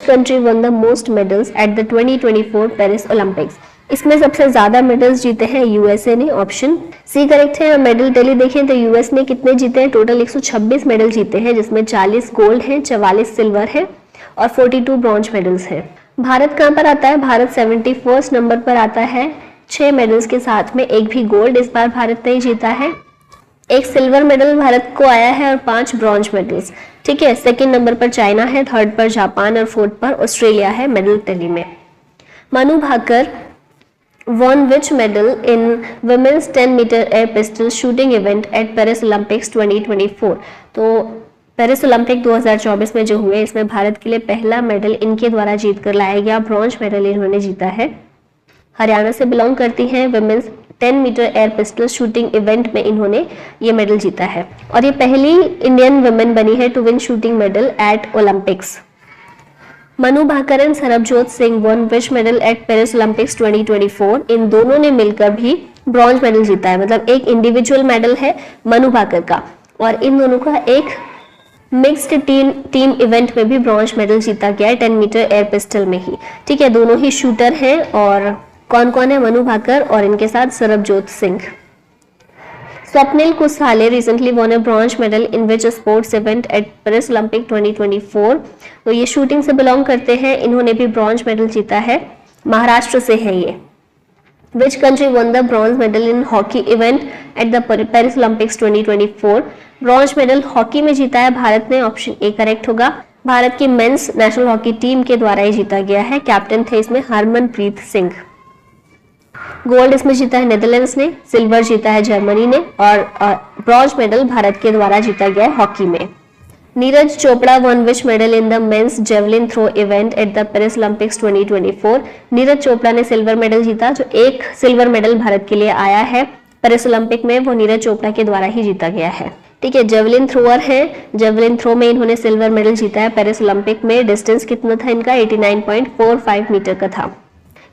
Country won the most medals at the 2024 Paris Olympics? इसमें सबसे ज्यादा मेडल्स जीते हैं यूएसए ने, ऑप्शन सी करेक्ट है। मेडल टैली देखें तो यूएस ने कितने जीते हैं, टोटल 126 मेडल जीते हैं, जिसमें 40 गोल्ड हैं, 44 सिल्वर है और 42 ब्रॉन्ज मेडल्स हैं। भारत कहाँ पर आता है? भारत 71 नंबर पर आता है 6 मेडल्स के साथ में, एक भी गोल्ड इस बार भारत ने जीता है, एक सिल्वर मेडल भारत को आया है और 5 ब्रॉन्ज मेडल्स। ठीक है, सेकंड नंबर पर चाइना है, थर्ड पर जापान और फोर्थ पर ऑस्ट्रेलिया है मेडल टैली में। Manu Bhaker won which medal in women's 10 meter air pistol shooting event at Paris Olympics 2024? तो पेरिस ओलंपिक 2024 में जो हुए, इसमें भारत के लिए पहला मेडल इनके द्वारा जीत कर लाया गया, ब्रॉन्ज मेडल इन्होंने जीता है। हरियाणा से बिलोंग करती हैं, women's 10 meter air pistol shooting event में इन्होंने ये मेडल जीता है और ये पहली इंडियन वुमेन बनी है to win shooting medal at Olympics. Manu Bhaker and Sarabjot Singh won which medal at Paris Olympics 2024? इन दोनों ने मिलकर भी ब्रॉन्ज मेडल जीता है, मतलब एक इंडिविजुअल मेडल है मनु भाकर का और इन दोनों का एक मिक्स्ड टीम इवेंट में भी ब्रॉन्ज मेडल जीता गया है 10 मीटर एयर पिस्टल में ही। ठीक है, दोनों ही शूटर हैं और कौन कौन है? मनु भाकर और इनके साथ सरबजोत सिंह। स्वप्निल कुसाले recently von a bronze medal in which sports event at Paris Olympic 2024? तो ये शूटिंग से बिलोंग करते हैं, इन्होंने भी ब्रॉन्ज मेडल जीता है, महाराष्ट्र से है ये। विच country won the bronze medal in hockey event at the Paris Olympics 2024? Bronze medal hockey में जीता है भारत ने, ऑप्शन ए करेक्ट होगा। भारत की मेंस नेशनल हॉकी टीम के द्वारा ही जीता गया है, कैप्टन थे इसमें हरमनप्रीत सिंह। गोल्ड इसमें जीता है नेदरलैंड्स ने, सिल्वर जीता है जर्मनी ने और ब्रॉन्ज मेडल भारत के द्वारा जीता गया है हॉकी में। Neeraj Chopra won which medal in the men's javelin throw event at the Paris Olympics 2024? Neeraj Chopra ने सिल्वर मेडल जीता, जो एक सिल्वर मेडल भारत के लिए आया है पेरिस ओलंपिक में, वो नीरज चोपड़ा के द्वारा ही जीता गया है। ठीक है, जेवलिन थ्रोअर है, जेवलिन थ्रो में इन्होंने सिल्वर मेडल जीता है पेरिस ओलंपिक में। डिस्टेंस कितना था इनका? 89.45 मीटर का था।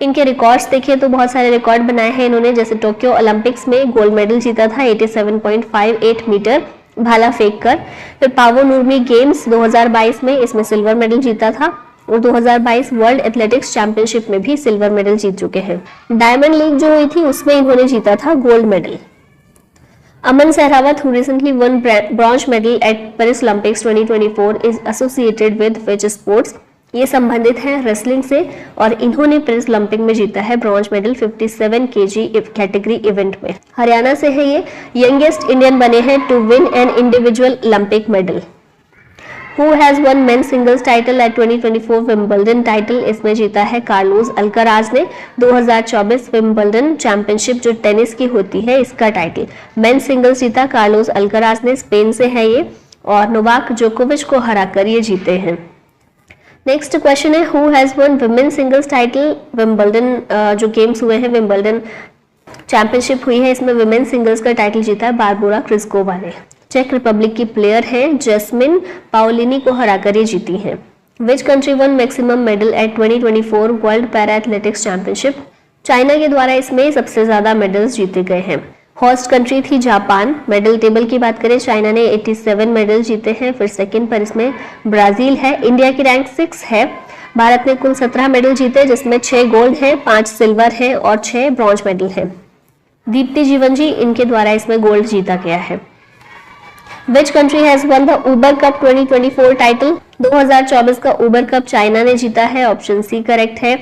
इनके रिकॉर्ड्स देखिए तो बहुत सारे रिकॉर्ड बनाए हैं इन्होंने, जैसे टोक्यो ओलंपिक्स में गोल्ड मेडल जीता था 87.58 मीटर भाला फेंक कर। फिर पावो नुर्मी गेम्स 2022 में इसमें सिल्वर मेडल जीता था और 2022 वर्ल्ड एथलेटिक्स चैंपियनशिप में भी सिल्वर मेडल जीत चुके हैं। डायमंड लीग जो हुई थी उसमें इन्होंने जीता था gold medal. Aman Sehrawat who recently won bronze medal at Paris Olympics 2024 is associated with which sports? ये संबंधित है रेसलिंग से और इन्होंने पेरिस ओलंपिक में जीता है bronze medal 57 KG category event में। हरियाणा से है ये, यंगेस्ट इंडियन बने हैं to win an individual Olympic medal. Who has won men's singles title at 2024 Wimbledon title? इसमें जीता है कार्लोस अल्कराज ने 2024 विंबलडन चैंपियनशिप जो टेनिस की होती है इसका टाइटल। मेंस सिंगल्स जीता कार्लोस अल्कराज ने, स्पेन से है ये और नोवाक जोकोविच को हराकर ये जीते हैं। नेक्स्ट क्वेश्चन है who has one women singles title? Wimbledon जो गेम्स हुए हैं, विंबलडन चैंपियनशिप हुई है, इसमें वुमेन सिंगल्स का टाइटल जीता है बारबोरा क्रिस्कोवा ने। चेक रिपब्लिक की प्लेयर हैं जैस्मिन पाओलिनी को हराकर ये जीती हैं। Which country won maximum medal at 2024 world para athletics championship? China के द्वारा इसमें सबसे ज्यादा मेडल्स जीते गए हैं। होस्ट कंट्री थी जापान। मेडल टेबल की बात करें, चाइना ने 87 मेडल जीते हैं, फिर सेकंड पर इसमें ब्राजील है। इंडिया की रैंक 6 है। भारत ने कुल 17 मेडल जीते, जिसमें 6 गोल्ड हैं, 5 सिल्वर हैं और 6 ब्रॉन्ज मेडल हैं। दीप्ति जीवन जी इनके द्वारा इसमें गोल्ड जीता गया है। Which country has won the Uber Cup 2024 title? 2024 का उबर कप चाइना ने जीता है, ऑप्शन सी करेक्ट है।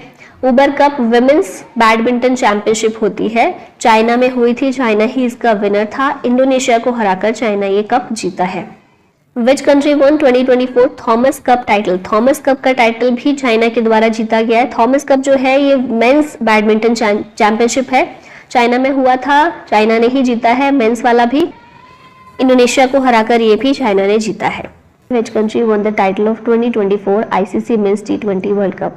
उबर कप विमेंस बैडमिंटन चैंपियनशिप होती है, चाइना में हुई थी, चाइना ही इसका विनर था। इंडोनेशिया को हराकर चाइना ये कप जीता है। Which country won 2024 Thomas cup title? Thomas cup का टाइटल भी चाइना के द्वारा जीता गया है। थॉमस कप जो है ये मेंस बैडमिंटन चैंपियनशिप है, चाइना में हुआ था, चाइना ने ही जीता है मेंस वाला भी। इंडोनेशिया को हराकर ये भी चाइना ने जीता है। Which country won the title of 2024 ICC Men's T20 world cup?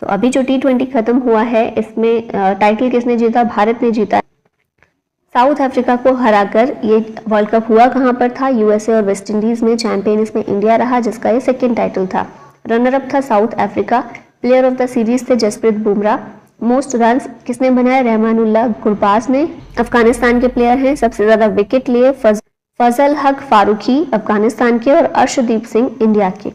तो अभी जो T20 खत्म हुआ है इसमें टाइटल किसने जीता? भारत ने जीता। साउथ अफ्रीका को हराकर ये वर्ल्ड कप हुआ कहाँ पर था? यूएसए और वेस्ट इंडीज में। चैंपियन इसमें इंडिया रहा, जिसका ये सेकेंड टाइटल था। रनर अप था south Africa. Player of the series थे जसप्रीत बुमराह। मोस्ट रन किसने बनाए? रहमानुल्लाह गुरबाज ने, अफगानिस्तान के प्लेयर हैं। सबसे ज्यादा विकेट लिए फजल हक फारूकी अफगानिस्तान के और अर्शदीप सिंह इंडिया के।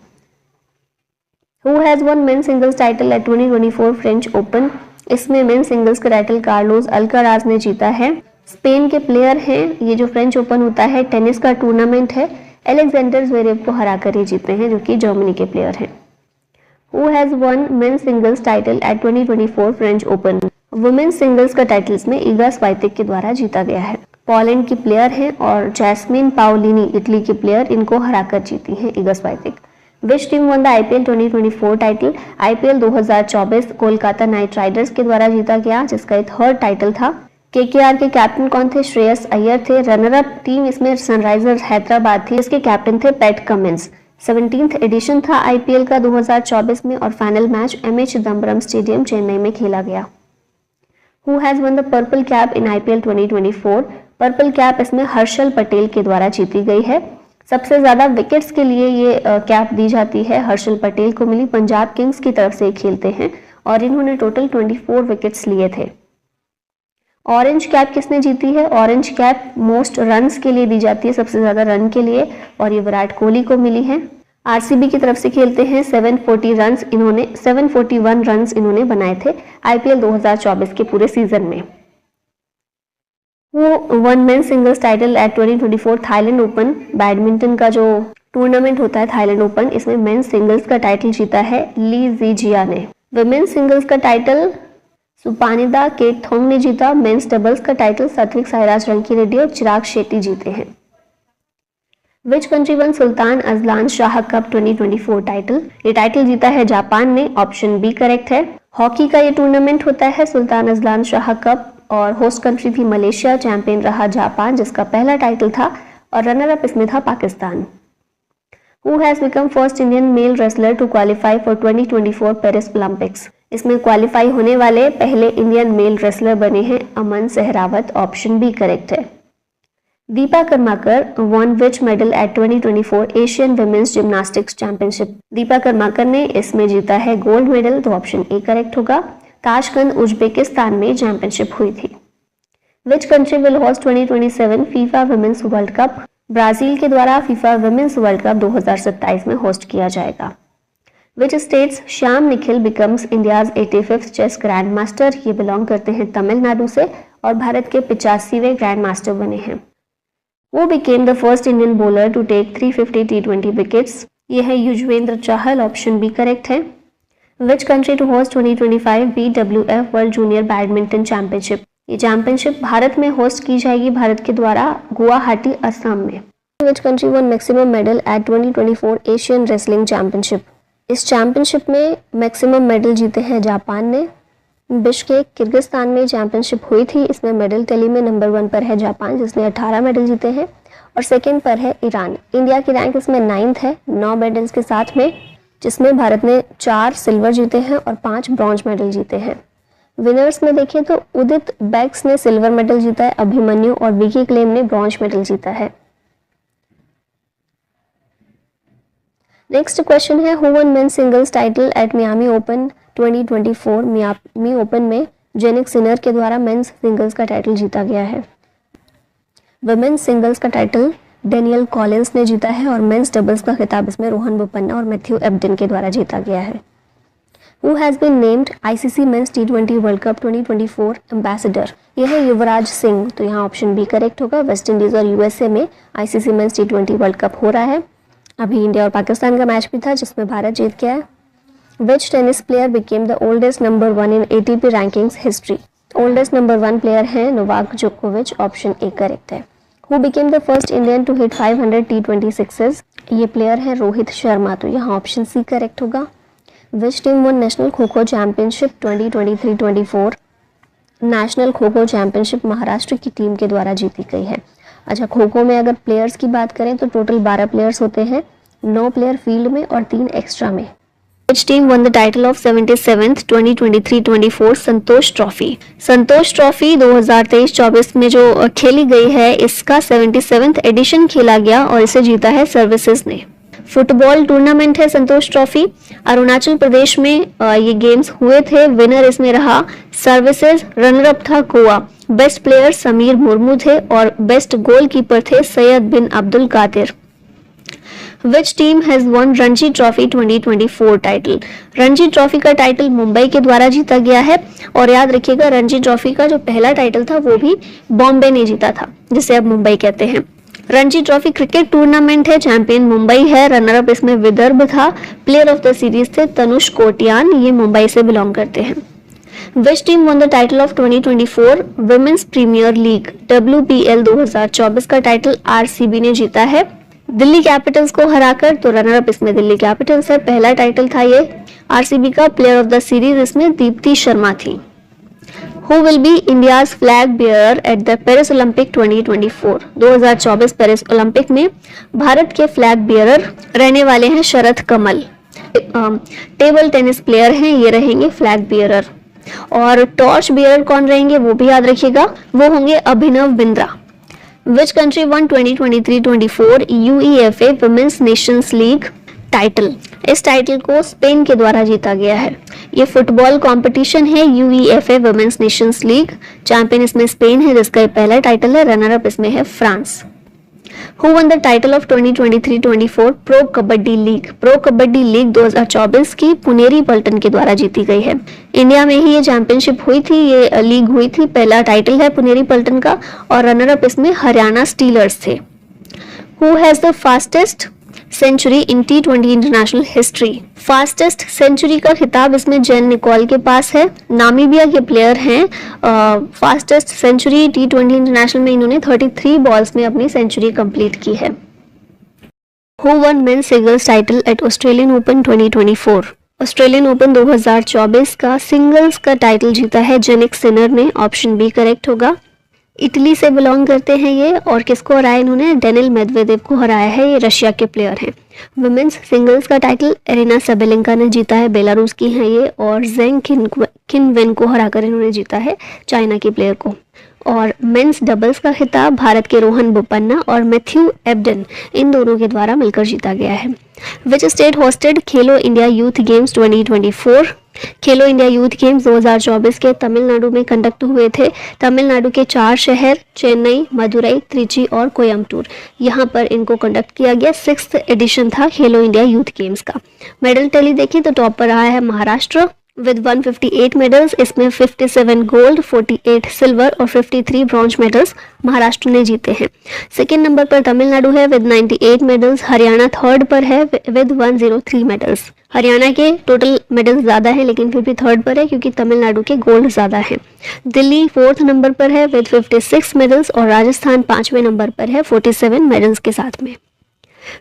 Who has won main singles title at 2024 French open? इसमें मेन सिंगल्स का टाइटल कार्लोस अल्काराज ने जीता है। स्पेन के प्लेयर हैं, ये जो फ्रेंच ओपन होता है टेनिस का टूर्नामेंट है, एलेक्जेंडर ज़वेरेव को हराकर ये जीते हैं, जो कि जर्मनी के प्लेयर हैं। Who has won main singles title at 2024 French Open? Women's singles का टाइटल्स में ईगा स्वाइतेक के द्वारा जीता गया है। पोलैंड की प्लेयर हैं और जैस्मिन पाओलिनी इटली की प्लेयर, इनको हराकर जीती हैं Iga Swiatek. Which team won the IPL 2024 title? IPL 2024 Kolkata Knight Riders के द्वारा जीता गया, जिसका एक थर्ड टाइटल था। KKR के कैप्टन कौन थे? श्रेयस अय्यर थे। रनर अप टीम इसमें सनराइजर्स हैदराबाद थी, जिसके कैप्टन थे पैट कमिंस। 17th एडिशन था IPL का 2024 में और final match MA Chidambaram stadium Chennai में खेला गया। Who has won the purple cap in IPL 2024? Purple cap इसमें हर्षल पटेल के द्वारा जीती गई है। सबसे ज्यादा विकेट्स के लिए ये कैप दी जाती है, हर्षल पटेल को मिली, पंजाब किंग्स की तरफ से खेलते हैं और इन्होंने टोटल 24 विकेट्स लिए थे। ऑरेंज कैप किसने जीती है? ऑरेंज कैप मोस्ट रन्स के लिए दी जाती है, सबसे ज्यादा रन के लिए, और ये विराट कोहली को मिली है। RCB की तरफ से खेलते हैं, 741 रन्स इन्होंने बनाए थे IPL 2024 के पूरे सीजन में। वो one main singles title at 2024 Thailand open, badminton का जो टूर्नामेंट होता है थाईलैंड ओपन, इसमें मेन सिंगल्स का टाइटल जीता है ली जीजिया ने। वुमेन सिंगल्स का टाइटल सुपानिदा केटथोंग ने जीता। मेंस डबल्स का टाइटल सात्विक साईराज रंकीरेड्डी और चिराग शेट्टी जीते हैं। Which country one Sultan Azlan Shah cup 2024 title? ये टाइटल जीता है जापान ने, ऑप्शन बी करेक्ट है। हॉकी का ये टूर्नामेंट होता है सुल्तान अजलान शाह कप और होस्ट कंट्री थी मलेशिया, चैंपियन रहा जापान, जिसका पहला टाइटल था, और रनर अप इसमें था Pakistan. Who has become first Indian male wrestler to qualify for 2024 Paris Olympics? इसमें क्वालिफाई होने वाले पहले इंडियन मेल रेसलर बने हैं Aman Sehrawat, option B correct है। Dipa Karmakar won which medal at 2024 Asian women's gymnastics championship? Dipa Karmakar ने इसमें जीता है गोल्ड मेडल, तो ऑप्शन ए करेक्ट होगा। ताशकंद उज्बेकिस्तान में चैंपियनशिप हुई थी। Which country will host 2027 FIFA women's world cup? Brazil के द्वारा फीफा वुमेन्स वर्ल्ड कप 2027 में होस्ट किया जाएगा। Which states Shyam Nikhil becomes India's 85th chess grand master? ये बिलोंग करते हैं तमिलनाडु से और भारत के 85वें ग्रैंड मास्टर बने हैं। वो became the first Indian bowler to take 350 T20 wickets? ये है Yuzvendra Chahal, option B correct है। Which country to host 2025 BWF world junior badminton championship? ये चैंपियनशिप भारत में होस्ट की जाएगी, भारत के द्वारा गुवाहाटी असम में। विच country won maximum medal at 2024 Asian wrestling championship? इस चैंपियनशिप में मैक्सिमम मेडल जीते हैं जापान ने। बिश्केक किर्गिस्तान में चैंपियनशिप हुई थी, इसमें मेडल टैली में नंबर 1 पर है जापान, जिसने 18 मेडल जीते हैं, और सेकेंड पर है ईरान। इंडिया की रैंक इसमें 9th है 9 मेडल्स के साथ में, जिसमें भारत ने 4 सिल्वर जीते हैं और 5 ब्रॉन्ज मेडल जीते हैं। विनर्स में देखें तो उदित बैक्स ने सिल्वर मेडल जीता है, अभिमन्यु और विकी क्लेम ने ब्रॉन्ज मेडल जीता है। नेक्स्ट क्वेश्चन है who won main singles title eight Miami open 2024? Miami open में जेनिक सिनर के द्वारा मेंस सिंगल्स का टाइटल जीता गया है। वुमेन्स सिंगल्स का टाइटल डेनियल कॉलिंस ने जीता है और मेंस डबल्स का खिताब इसमें रोहन बोपन्ना और मैथ्यू एब्डन के द्वारा जीता गया है। Who has been named ICC Men's T20 World Cup 2024 ambassador? यह है युवराज सिंह, तो यहाँ ऑप्शन बी करेक्ट होगा। वेस्ट इंडीज और USA में ICC Men's T20 world cup हो रहा है। अभी इंडिया और पाकिस्तान का मैच भी था जिसमें भारत जीत गया है। Which tennis player became the oldest number 1 in ATP rankings history? Oldest number 1 player हैं नोवाक जोकोविच, ऑप्शन ए करेक्ट है। Who became the first Indian to hit 500 T20 sixes? ये प्लेयर है रोहित शर्मा, तो यहाँ ऑप्शन सी करेक्ट होगा। Which team won national kho kho championship 2023-24? National kho kho championship Maharashtra की team के द्वारा जीती गई है। अच्छा, खो खो में अगर प्लेयर्स की बात करें तो टोटल 12 प्लेयर्स होते हैं, 9 प्लेयर फील्ड में और 3 एक्स्ट्रा में। Which team won the title of 77th 2023-24 Santosh trophy? Santosh trophy 2023-24 में जो खेली गई है, इसका 77th एडिशन खेला गया और इसे जीता है सर्विसेज ने। फुटबॉल टूर्नामेंट है संतोष ट्रॉफी, अरुणाचल प्रदेश में ये गेम्स हुए थे। विनर इसमें रहा सर्विसेज, रनर अप था गोवा। बेस्ट प्लेयर समीर मुर्मू थे और बेस्ट गोलकीपर थे Syed bin Abdul Qadir. Which team has won Ranji trophy 2024 title? Ranji trophy का टाइटल मुंबई के द्वारा जीता गया है और याद रखिएगा रणजी ट्रॉफी का जो पहला टाइटल था वो भी बॉम्बे ने जीता था, जिसे अब मुंबई कहते हैं। रणजी ट्रॉफी क्रिकेट टूर्नामेंट है, चैंपियन मुंबई है, रनर अप इसमें विदर्भ था, प्लेयर ऑफ द सीरीज थे तनुष कोटियान, ये मुंबई से बिलोंग करते हैं। Which team won the title of 2024 women's premier league? WPL 2024 का टाइटल आरसीबी ने जीता है दिल्ली कैपिटल्स को हराकर, तो रनर अप इसमें दिल्ली कैपिटल्स है, पहला टाइटल था ये आरसीबी का। प्लेयर ऑफ द सीरीज इसमें दीप्ति शर्मा थी। Who will be India's flag bearer at the Paris Olympic 2024? 2024 Paris Olympic में भारत के फ्लैग बियरर रहने वाले हैं Sharath Kamal. Table tennis player हैं, ये रहेंगे फ्लैग बियरर। और टॉर्च बियरर कौन रहेंगे वो भी याद रखिएगा, वो होंगे Abhinav Bindra. Which country won 2023-24 UEFA Women's Nations League title? इस टाइटल को स्पेन के द्वारा जीता गया है। ये फुटबॉल कंपटीशन है UEFA women's nations league, champion इसमें स्पेन है जिसका ये पहला टाइटल है, रनर अप इसमें है France. Who won the title of 2023-24 pro kabaddi league? Pro kabaddi league 2024 की पुनेरी पल्टन के द्वारा जीती गई है। इंडिया में ही ये चैंपियनशिप हुई थी, ये लीग हुई थी, पहला टाइटल है पुनेरी पल्टन का और रनर अप इसमें हरियाणा स्टीलर्स थे। Who has the fastest century in T20 international history? Fastest century का खिताब इसमें जेन निकोल के पास है, नामीबिया के प्लेयर हैं। फास्टेस्ट सेंचुरी T20 इंटरनेशनल में इन्होंने 33 बॉल्स में अपनी सेंचुरी कंप्लीट की है। Who won men's singles title at Australian Open 2024? Australian Open 2024 का सिंगल्स का टाइटल जीता है जेनिक सिनर ने, ऑप्शन बी करेक्ट होगा। इटली से बिलोंग करते हैं ये और किसको हराया इन्होंने? डेनिल मेदवेदेव को हराया है, ये रशिया के प्लेयर हैं। वुमेन्स सिंगल्स का टाइटल एरिना सबेलेंका ने जीता है, बेलारूस की हैं ये, और जेंग किनवेन को हराकर इन्होंने जीता है, चाइना की प्लेयर को। और मेंस डबल्स का खिताब भारत के रोहन बोपन्ना और मैथ्यू एब्डन इन दोनों के द्वारा मिलकर जीता गया है। Which state hosted Khelo India youth games 2024? Khelo India youth games 2024 के तमिलनाडु में कंडक्ट हुए थे। तमिलनाडु के 4 शहर चेन्नई, मदुरई, त्रिची और कोयम्बटूर, यहाँ पर इनको कंडक्ट किया गया। 6th एडिशन था खेलो इंडिया यूथ गेम्स का। मेडल टैली देखिए तो टॉप पर रहा है महाराष्ट्र विद 158 मेडल्स, इसमें 57 गोल्ड, 48 सिल्वर और 53 ब्रॉन्ज मेडल्स महाराष्ट्र ने जीते हैं। सेकेंड नंबर पर तमिलनाडु है विद 98 मेडल्स, हरियाणा थर्ड पर है विद 103 मेडल्स। हरियाणा के टोटल मेडल्स ज़्यादा है लेकिन फिर भी थर्ड पर है क्योंकि तमिलनाडु के गोल्ड ज़्यादा है। दिल्ली 4th नंबर पर है विद 56 मेडल्स और राजस्थान 5वें नंबर पर है 47 मेडल्स के साथ में।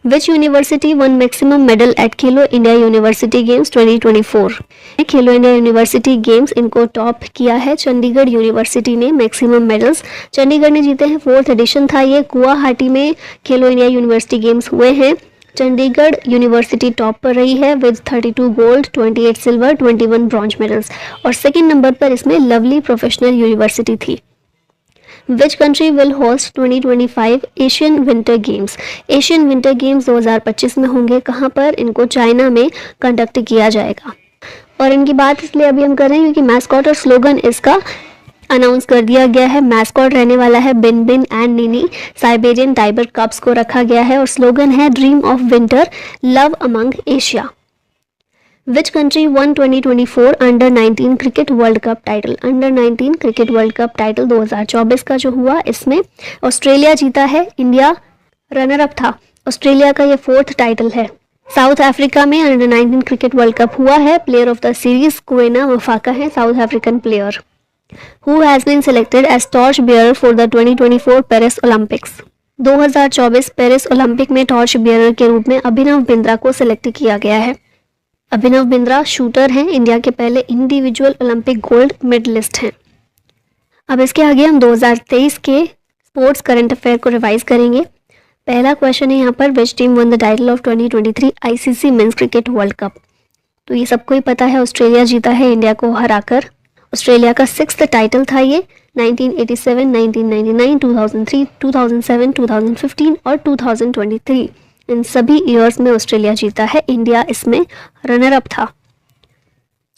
Which university won maximum medal at Khelo India university games 2024? Khelo India university games इनको टॉप किया है चंडीगढ़ यूनिवर्सिटी ने, मैक्सिमम मेडल्स चंडीगढ़ ने जीते हैं। 4th एडिशन था ये, गुवाहाटी में खेलो इंडिया यूनिवर्सिटी गेम्स हुए हैं। चंडीगढ़ यूनिवर्सिटी टॉप पर रही है with 32 gold, 28 silver, 21 bronze medals और सेकेंड नंबर पर इसमें लवली प्रोफेशनल यूनिवर्सिटी थी। Which country will host 2025 Asian winter games? Asian winter games 2025 में होंगे, कहाँ पर? इनको चाइना में कंडक्ट किया जाएगा। और इनकी बात इसलिए अभी हम कर रहे हैं क्योंकि मैस्कॉट और स्लोगन इसका अनाउंस कर दिया गया है। मैस्कॉट रहने वाला है बिन बिन एंड नीनी, साइबेरियन टाइगर कप्स को रखा गया है और स्लोगन है dream of winter, love among Asia. Which country won 2024 under 19 cricket world cup title? Under 19 cricket world cup title 2024 का जो हुआ इसमें ऑस्ट्रेलिया जीता है, इंडिया रनर अप था। ऑस्ट्रेलिया का ये 4th टाइटल है। साउथ अफ्रीका में अंडर 19 क्रिकेट वर्ल्ड कप हुआ है, player of the series Kwena Maphaka है, south African player. Who has been selected as torch bearer for the 2024 Paris Olympics? 2024 Paris Olympic में torch bearer के रूप में अभिनव बिंद्रा को सिलेक्ट किया गया है। अभिनव बिंद्रा शूटर हैं, इंडिया के पहले इंडिविजुअल ओलंपिक गोल्ड मेडलिस्ट हैं। अब इसके आगे हम 2023 के स्पोर्ट्स करंट अफेयर को रिवाइज करेंगे। पहला क्वेश्चन है यहाँ पर, विच team won the title of 2023 ICC men's cricket world cup? तो ये सबको ही पता है, ऑस्ट्रेलिया जीता है इंडिया को हराकर। ऑस्ट्रेलिया का 6th टाइटल था ये, 1987, 1999, 2003, 2007, 2015 और 2023 इन सभी ईयर्स में ऑस्ट्रेलिया जीता है, इंडिया इसमें रनर अप था।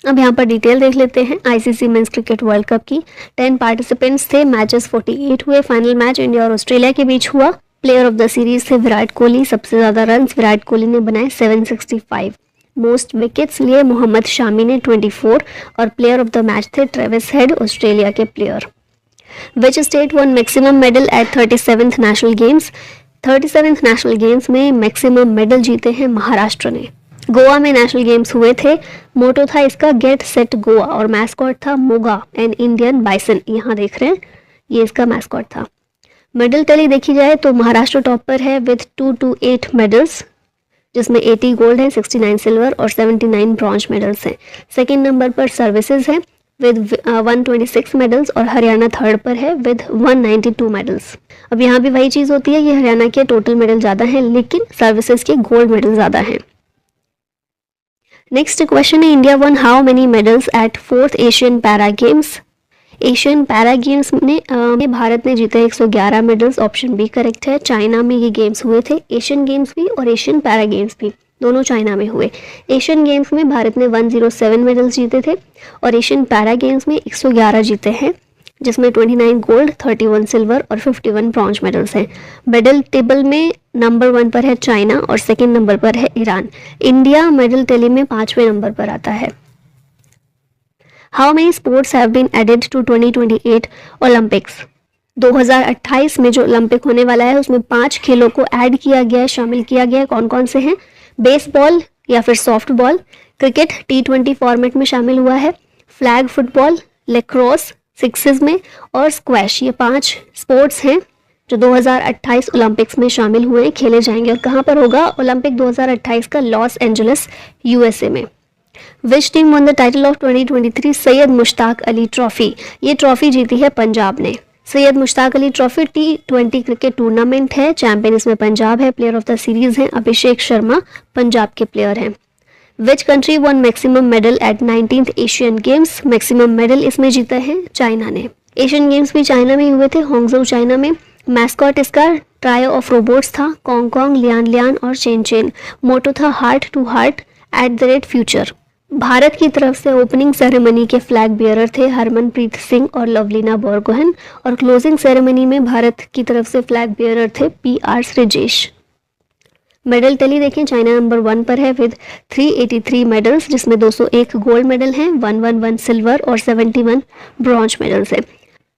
अब यहाँ पर डिटेल देख लेते हैं ICC men's cricket world cup की। 10 पार्टिसिपेंट्स थे, मैचेस 48 हुए, फाइनल मैच इंडिया और ऑस्ट्रेलिया के बीच हुआ। प्लेयर ऑफ द सीरीज थे विराट कोहली, सबसे ज़्यादा रन विराट कोहली ने बनाए 765। मोस्ट विकेट्स लिए मोहम्मद शामी ने 24 और प्लेयर ऑफ द मैच थे ट्रेविस हेड, ऑस्ट्रेलिया के player. Which state one maximum medal at 37th national games? 37th national games में मैक्सिमम मेडल जीते हैं महाराष्ट्र ने। गोवा में नेशनल गेम्स हुए थे, मोटो था इसका गेट सेट गोवा और मैस्कॉट था मोगा एंड इंडियन बाइसन। यहाँ देख रहे हैं ये इसका मैस्कॉट था। मेडल टैली देखी जाए तो महाराष्ट्र टॉप पर है विथ 228 मेडल्स, जिसमें 80 गोल्ड है, 69 सिल्वर और 79 ब्रॉन्ज मेडल्स हैं। सेकंड नंबर पर सर्विसेज है विद 126 मेडल्स और हरियाणा थर्ड पर है विद 192 मेडल्स। अब यहाँ भी वही चीज़ होती है, ये हरियाणा के टोटल मेडल ज़्यादा हैं लेकिन सर्विसेज के गोल्ड मेडल ज़्यादा हैं। नेक्स्ट क्वेश्चन है, India one how many medals at 4th Asian para games? Asian para games में भारत ने जीते 111 मेडल्स, ऑप्शन बी करेक्ट है। चाइना में ये गेम्स हुए थे, एशियन गेम्स भी और एशियन पैरा गेम्स भी, दोनों चाइना में हुए। एशियन गेम्स में भारत ने 107 मेडल्स जीते थे और एशियन पैरा गेम्स में 111 जीते हैं, जिसमें 29 गोल्ड, 31 सिल्वर और 51 ब्रॉन्ज मेडल्स हैं। मेडल टेबल में नंबर 1 पर है चाइना और सेकंड नंबर पर है ईरान। इंडिया मेडल टैली में 5वें नंबर पर आता है। How many sports have been added to 2028 Olympics? 2028 में जो ओलंपिक होने वाला है उसमें 5 खेलों को ऐड किया गया है, शामिल किया गया है। कौन कौन से हैं? बेसबॉल या फिर soft ball, cricket T20 format में शामिल हुआ है, फ्लैग फुटबॉल, लेक्रोस सिक्सेस में और स्क्वैश। ये 5 स्पोर्ट्स हैं जो 2028 ओलंपिक्स में शामिल हुए हैं, खेले जाएंगे। और कहाँ पर होगा ओलंपिक 2028 का? लॉस एंजलिस USA में। विच team won the title of 2023 Syed Mushtaq Ali trophy? ये ट्रॉफी जीती है पंजाब ने। Syed Mushtaq Ali trophy T20 cricket tournament है, चैंपियन इसमें पंजाब है, प्लेयर ऑफ द सीरीज हैं अभिषेक शर्मा, पंजाब के प्लेयर हैं। Which country won maximum medal at 19th Asian games? Maximum medal इसमें जीता है चाइना ने। एशियन गेम्स भी चाइना में हुए थे, होंगजो चाइना में। मैस्कॉट इसका ट्रायो ऑफ रोबोट्स था, कॉन्ग कॉन्ग, लियान लियान और चेन चेन। मोटो था heart to heart @future. Bharat की तरफ से ओपनिंग सेरेमनी के फ्लैग बियरर थे हरमनप्रीत सिंह और लवलीना बोरगोहन और क्लोजिंग सेरेमनी में भारत की तरफ से फ्लैग बियरर थे PR श्रीजेश। मेडल टैली देखें, चाइना नंबर 1 पर है विद 383 मेडल्स, जिसमें 201 गोल्ड मेडल हैं, 111 सिल्वर और 71 ब्रॉन्ज मेडल्स हैं।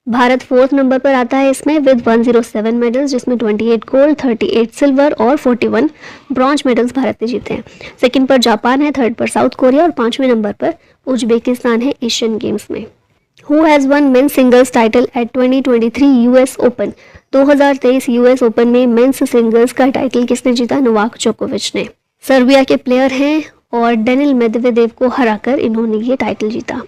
भारत 4th नंबर पर आता है इसमें विद 107 मेडल्स, जिसमें 28 गोल्ड, 38 सिल्वर और 41 ब्रॉन्ज मेडल्स भारत ने जीते हैं। सेकंड पर जापान है, थर्ड पर साउथ कोरिया और 5वें नंबर पर उज्बेकिस्तान है एशियन गेम्स में। Who has one men's singles title eight 2023 US open? 2023 US open में मेंस सिंगल्स का टाइटल किसने जीता? नोवाक जोकोविच ने। सर्बिया के प्लेयर हैं और डेनिल मेदवेदेव को हराकर इन्होंने ये टाइटल जीता।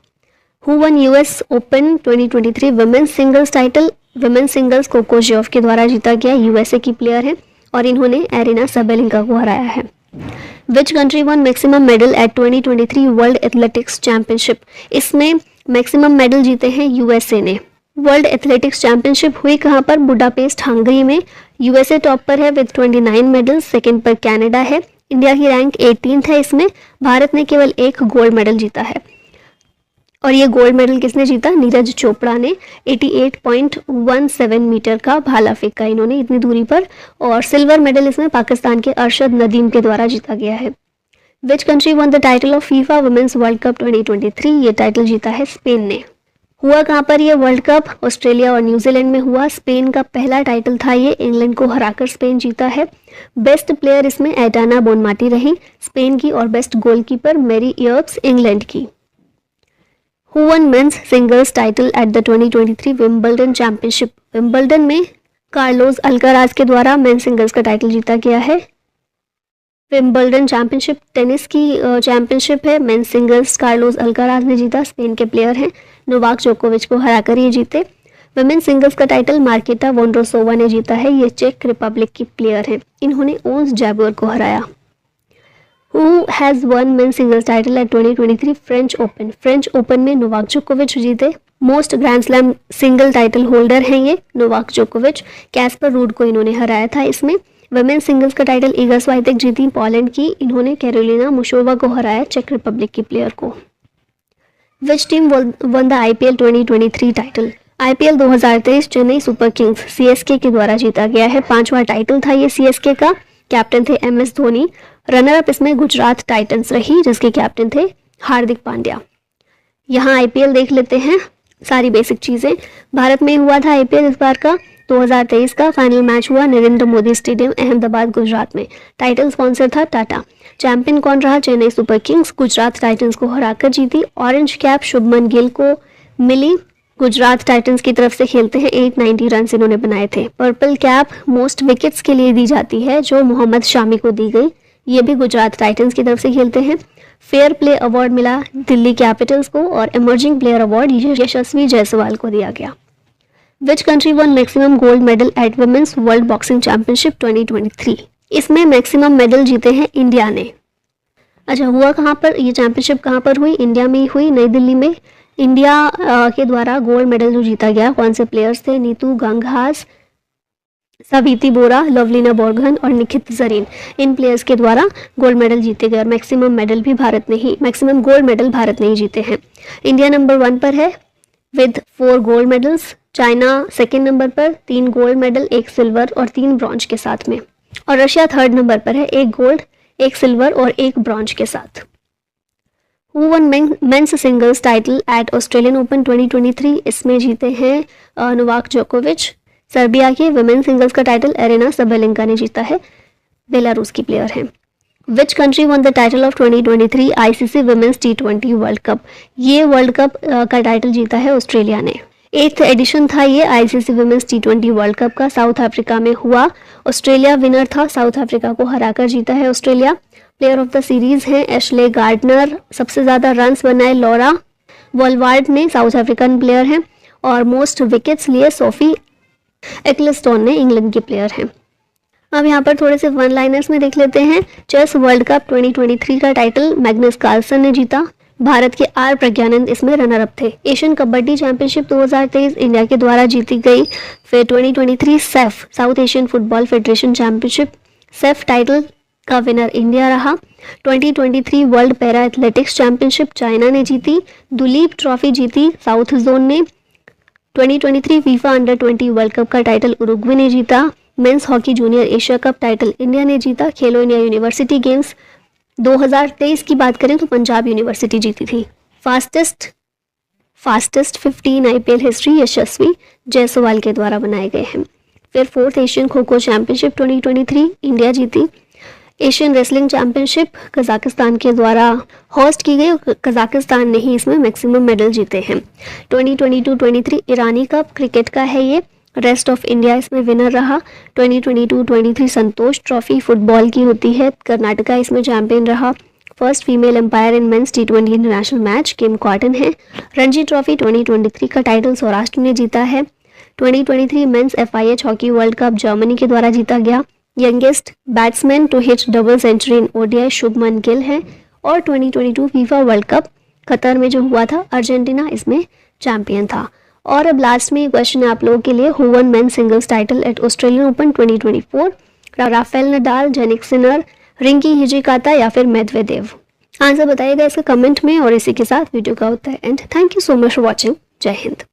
Who won US open 2023 women's singles title? Women's singles Coco Gauff के द्वारा जीता गया, USA की प्लेयर है और इन्होंने एरिना सबेलिंका को हराया है। Which country won maximum medal at 2023 world athletics championship? इसमें मैक्सिमम मेडल जीते हैं USA ने। वर्ल्ड एथलेटिक्स चैंपियनशिप हुई कहाँ पर? बुडापेस्ट हंगरी में। USA टॉप पर है विद 29 मेडल्स, सेकंड पर कनाडा है। इंडिया की रैंक 18th है इसमें। भारत ने केवल 1 गोल्ड मेडल जीता है और ये गोल्ड मेडल किसने जीता? नीरज चोपड़ा ने 88.17 मीटर का भाला फेंका इन्होंने इतनी दूरी पर, और सिल्वर मेडल इसमें पाकिस्तान के अरशद नदीम के द्वारा जीता गया है। Which country won the title of FIFA women's world cup 2023? ये टाइटल जीता है स्पेन ने। हुआ कहाँ पर ये वर्ल्ड कप? ऑस्ट्रेलिया और न्यूजीलैंड में हुआ। स्पेन का पहला टाइटल था ये, इंग्लैंड को हराकर स्पेन जीता है। बेस्ट प्लेयर इसमें एडाना बोनमाटी रही स्पेन की और बेस्ट गोलकीपर मैरी इयर्ब्स इंग्लैंड की। Who won men's singles title at the 2023 Wimbledon championship? Wimbledon में कार्लोस अल्काराज के द्वारा मेंस सिंगल्स का टाइटल जीता गया है। विंबलडन चैंपियनशिप टेनिस की चैंपियनशिप है, मेंस सिंगल्स कार्लोस अल्काराज ने जीता, स्पेन के प्लेयर हैं, नोवाक जोकोविच को हराकर ये जीते। वुमेन्स सिंगल्स का टाइटल मार्केटा वोंड्रोसोवा ने जीता है, ये चेक रिपब्लिक की प्लेयर हैं, इन्होंने ओन्स जैबुअर को हराया। Who has won men's singles title at 2023 French open? French open में नोवाक जोकोविच जीते। Most grand slam single title holder हैं ये नोवाक जोकोविच। कैस्पर रूड को इन्होंने हराया था इसमें। वुमेन्स सिंगल्स का टाइटल इगा स्वाइतेक जीती पोलैंड की, इन्होंने कैरोलिना मुशोवा को हराया चेक रिपब्लिक की प्लेयर को। विच team won the IPL 2023 title? IPL 2023 Chennai super Kings CSK के द्वारा जीता गया है। 5वां टाइटल था ये सीएसके का। कैप्टन थे एमएस धोनी। रनर अप इसमें गुजरात टाइटंस रही, जिसके कैप्टन थे हार्दिक पांड्या। यहाँ आईपीएल देख लेते हैं सारी बेसिक चीज़ें। भारत में हुआ था आईपीएल इस बार का 2023 का। फाइनल मैच हुआ नरेंद्र मोदी स्टेडियम अहमदाबाद गुजरात में। टाइटल स्पॉन्सर था टाटा। चैंपियन कौन रहा? Chennai super Kings Gujarat Titans को हराकर जीती। ऑरेंज कैप शुभमन गिल को मिली। गुजरात टाइटंस की तरफ से खेलते हैं, 890 रन इन्होंने बनाए थे। पर्पल कैप मोस्ट विकेट्स के लिए दी जाती है, जो मोहम्मद शामी को दी गई। ये भी गुजरात टाइटंस की तरफ से खेलते हैं। फेयर प्ले अवार्ड मिला दिल्ली कैपिटल्स को और emerging player award Yashasvi Jaiswal को दिया गया। Which country won maximum gold medal at women's world boxing championship 2023? इसमें मैक्सिमम मेडल जीते हैं इंडिया ने। अच्छा, हुआ कहाँ पर ये चैंपियनशिप? कहाँ पर हुई? इंडिया में ही हुई, नई दिल्ली में। इंडिया के द्वारा गोल्ड मेडल जो जीता गया, कौन से प्लेयर्स थे? नीतू गंगहास, सविति बोरा, लवलीना बोरगन और निखित जरीन। इन प्लेयर्स के द्वारा गोल्ड मेडल जीते गए और मैक्सिमम गोल्ड मेडल भारत ने ही जीते हैं। इंडिया नंबर 1 पर है with 4 gold medals. China second number पर 3 गोल्ड मेडल, 1 सिल्वर और 3 ब्रॉन्ज के साथ में। और रशिया थर्ड नंबर पर है, 1 गोल्ड, 1 सिल्वर और 1 ब्रॉन्ज के साथ। Who won men's singles title at Australian Open 2023? इसमें जीते हैं नोवाक जोकोविच। सर्बिया के वुमेन सिंगल्स का टाइटल एरेना सबेलेंका ने जीता है, बेलारूस की प्लेयर हैं। Which country won the title of 2023 ICC women's T20 world cup? ये वर्ल्ड कप का टाइटल जीता है ऑस्ट्रेलिया ने। 8th एडिशन था ये ICC women's T20 world cup का। साउथ अफ्रीका में हुआ। ऑस्ट्रेलिया विनर था, साउथ अफ्रीका को हराकर जीता है Australia. Player of the series हैं एशले गार्डनर। सबसे ज़्यादा रन्स बनाए लॉरा वॉलवार्ड ने, साउथ अफ्रीकन प्लेयर हैं। और मोस्ट विकेट्स लिए सोफी एक्लेस्टोन ने, इंग्लैंड के प्लेयर हैं। अब यहाँ पर थोड़े से वन लाइनर्स में देख लेते हैं। चेस वर्ल्ड कप 2023 का टाइटल मैग्नस कार्लसन ने जीता। भारत के आर प्रज्ञानंद इसमें रनर अप थे। एशियन कबड्डी चैंपियनशिप 2023 इंडिया के द्वारा जीती गई। फिर 2023 safe south Asian football federation championship, safe title का विनर इंडिया रहा। 2023 world para athletics championship China ने जीती। दुलीप ट्रॉफी जीती साउथ जोन ने। 2023 फीफा अंडर 20 वर्ल्ड कप का टाइटल उरुग्वे ने जीता। Men's hockey junior Asia cup title India ने जीता। खेलो इंडिया यूनिवर्सिटी गेम्स 2023 की बात करें तो पंजाब यूनिवर्सिटी जीती थी। फास्टेस्ट 15 आईपीएल हिस्ट्री यशस्वी जायसवाल के द्वारा बनाए गए हैं। फिर 4th Asian kho kho championship 2023 India जीती। एशियन रेसलिंग चैंपियनशिप कजाकिस्तान के द्वारा होस्ट की गई। कजाकिस्तान ने ही इसमें मैक्सिमम मेडल जीते हैं। 2022-23 ईरानी कप क्रिकेट का है ये। रेस्ट ऑफ इंडिया इसमें विनर रहा। 2022-23 संतोष ट्रॉफी फुटबॉल की होती है, कर्नाटका इसमें चैंपियन रहा। First female umpire in men's T20 international match Kim Cotton है। रणजी ट्रॉफी 2023 का टाइटल सौराष्ट्र ने जीता है। 2023 men's FIH hockey world cup Germany के द्वारा जीता गया। Youngest batsman to hit double century in ODI Shubman Gill है। और 2022 फीफा वर्ल्ड कप कतर में जो हुआ था, अर्जेंटीना इसमें चैंपियन था। और अब लास्ट में क्वेश्चन है आप लोगों के लिए, who won main singles title at Australian Open 2024? Rafael Nadal, Jannik Sinner, Rinky Hijikata या फिर मेदवेदेव? आंसर बताइएगा इसके कमेंट में। और इसी के साथ वीडियो का होता है and. Thank you so much for watching. जय हिंद।